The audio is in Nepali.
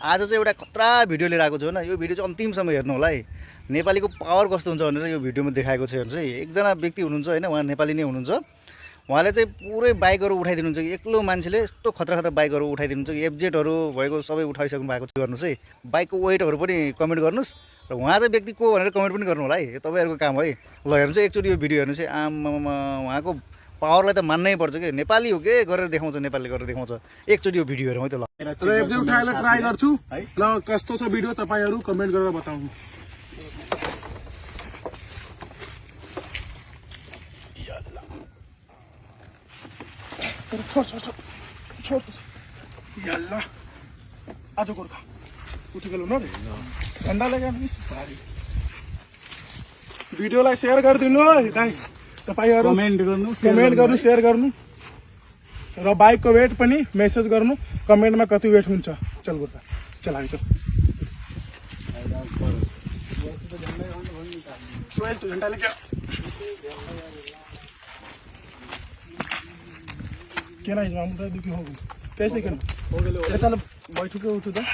आज चाहिँ एउटा खतरा भिडियो लिएर आएको छु होइन। यो भिडियो चाहिँ अन्तिमसम्म हेर्नु होला है। नेपालीको पावर कस्तो हुन्छ भनेर यो भिडियोमा देखाएको छ। हेर्नुहोस् है, एकजना व्यक्ति हुनुहुन्छ होइन, उहाँ नेपाली नै हुनुहुन्छ। उहाँले चाहिँ पुरै बाइकहरू उठाइदिनुहुन्छ कि एक्लो मान्छेले यस्तो खतरा खतरा बाइकहरू उठाइदिनुहुन्छ कि एफजेडहरू भएको सबै उठाइसक्नु भएको छ। गर्नुहोस् है, बाइकको वेटहरू पनि कमेन्ट गर्नुहोस् र उहाँ चाहिँ व्यक्ति को भनेर कमेन्ट पनि गर्नु होला है। यो तपाईँहरूको काम है। ल हेर्नुहोस् है, एकचोटि यो भिडियो हेर्नुहोस् है। आमामा उहाँको पावरलाई त मान्नै पर्छ कि नेपाली हो के गरेर देखाउँछ, नेपाली गरेर देखाउँछ। एकचोटि यो भिडियो हेरौँ है त। ल एफजेड उठाएर ट्राई गर्छु ल, कस्तो छ भिडियो तपाईहरु कमेन्ट गरेर बताउनु। छोड यल्ला आज गोर्खा उठी गेलो न रे झन्डा लगा मिस भारी भिडियोलाई शेयर गरिदिनु है दाइ, तपाईहरु कमेन्ट गर्नु शेयर गर्नु र बाइकको वेट पनि मेसेज गर्नु कमेन्टमा कति वेट हुन्छ। चल गोर्खा चल आइज सोहेल तू झन्डा लेके केना इज मामुरा दुखी हो कैसे केना हो गेलो चल बैठू के उठू त।